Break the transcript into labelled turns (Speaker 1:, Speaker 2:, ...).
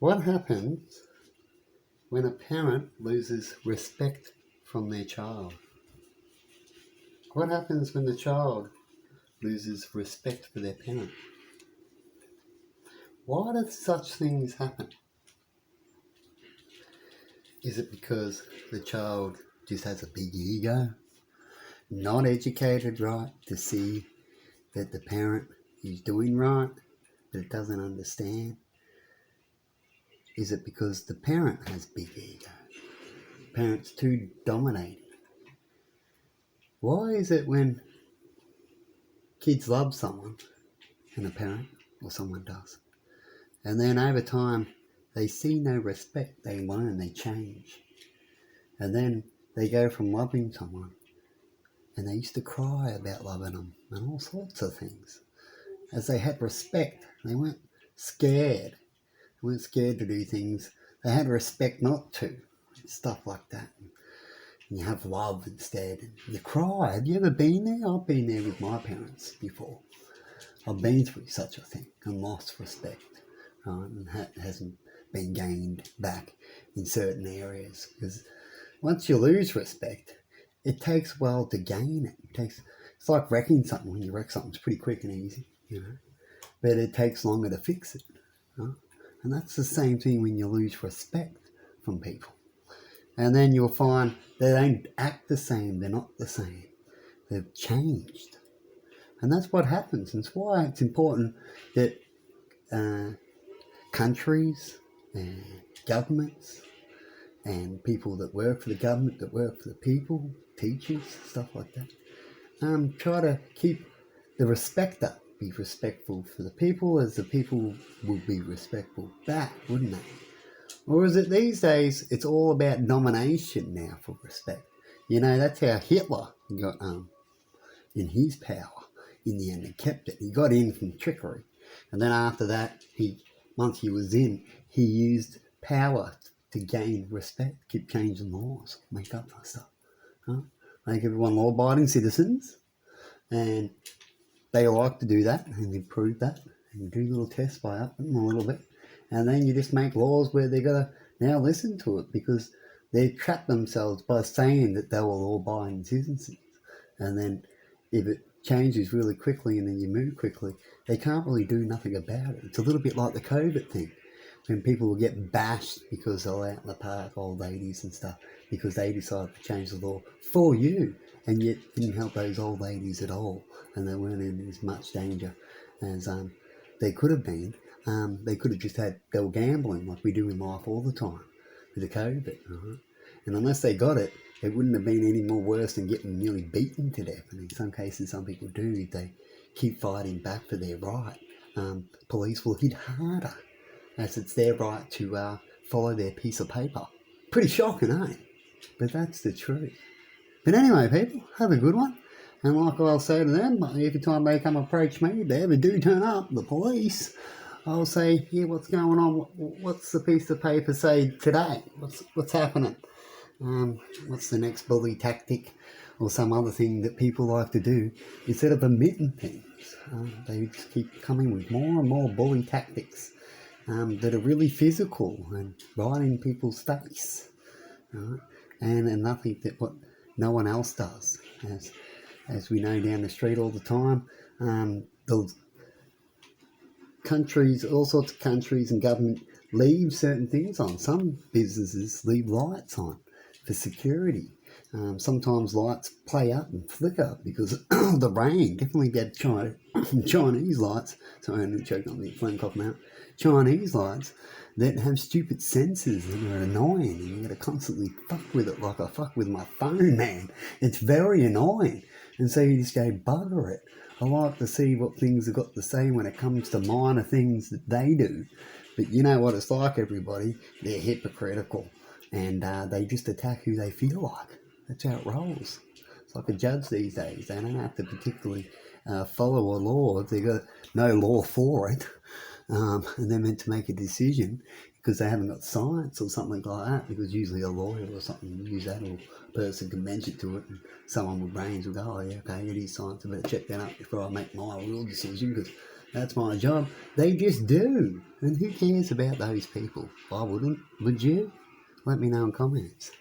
Speaker 1: What happens when a parent loses respect from their child? What happens when the child loses respect for their parent? Why do such things happen? Is it because the child just has a big ego, not educated right to see that the parent is doing right, but it doesn't understand? Is it because the parent has big ego? Parent's too dominating? Why is it when kids love someone, and a parent or someone does, and then over time they see no respect, they learn, they change, and then they go from loving someone and they used to cry about loving them and all sorts of things. As they had respect, they weren't scared. They weren't scared to do things. They had respect not to. Stuff like that. And you have love instead. And you cry. Have you ever been there? I've been there with my parents before. I've been through such a thing and lost respect. And that hasn't been gained back in certain areas. Because once you lose respect, it takes a while to gain it. It's like wrecking something. When you wreck something, it's pretty quick and easy, but it takes longer to fix it. And that's the same thing when you lose respect from people. And then you'll find they don't act the same. They're not the same. They've changed. And that's what happens. And it's why it's important that countries and governments and people that work for the government, that work for the people, teachers, stuff like that, try to keep the respect up, be respectful for the people as the people would be respectful back, wouldn't they? Or is it these days, it's all about domination now for respect? That's how Hitler got in his power in the end and kept it. He got in from trickery. And then after that, once he was in, he used power to gain respect, keep changing laws, make up that stuff. Make everyone law-abiding citizens. And they like to do that and improve that. And you do little tests by upping them a little bit. And then you just make laws where they've got to now listen to it because they trap themselves by saying that they were law-abiding citizens. And then if it changes really quickly and then you move quickly, they can't really do nothing about it. It's a little bit like the COVID thing, when people will get bashed because they're out in the park, old ladies and stuff, because they decided to change the law for you, and yet didn't help those old ladies at all, and they weren't in as much danger as they could have been. They could have just they were gambling like we do in life all the time with the COVID. And unless they got it, it wouldn't have been any more worse than getting nearly beaten to death. And in some cases, some people do, if they keep fighting back for their right. Police will hit harder, as it's their right to follow their piece of paper. Pretty shocking, eh? But that's the truth. But anyway, people, have a good one. And like I'll say to them, every time they come approach me, if they ever do turn up, the police, I'll say, yeah, what's going on? What's the piece of paper say today? What's happening? What's the next bully tactic or some other thing that people like to do instead of admitting things? They just keep coming with more and more bully tactics that are really physical and right in people's face. And nothing that what no one else does. As we know down the street all the time, the countries, all sorts of countries and government leave certain things on. Some businesses leave lights on for security. Sometimes lights play up and flicker because of the rain. Definitely bad Chinese lights. Sorry, I didn't choke on the flame cough now. Chinese lights that have stupid sensors that are annoying, and you got to constantly fuck with it like I fuck with my phone, man. It's very annoying. And so you just go, bugger it. I like to see what things have got to say when it comes to minor things that they do. But you know what it's like, everybody. They're hypocritical. And they just attack who they feel like. That's how it rolls. It's like a judge these days. They don't have to particularly follow a law if they've got no law for it. And they're meant to make a decision because they haven't got science or something like that, because usually a lawyer or something will use that, or a person can mention to it, and someone with brains will go, oh yeah, okay, it is science, I better check that out before I make my real decision, because That's my job. They just do. And who cares about those people? I wouldn't. Would you? Let me know in comments.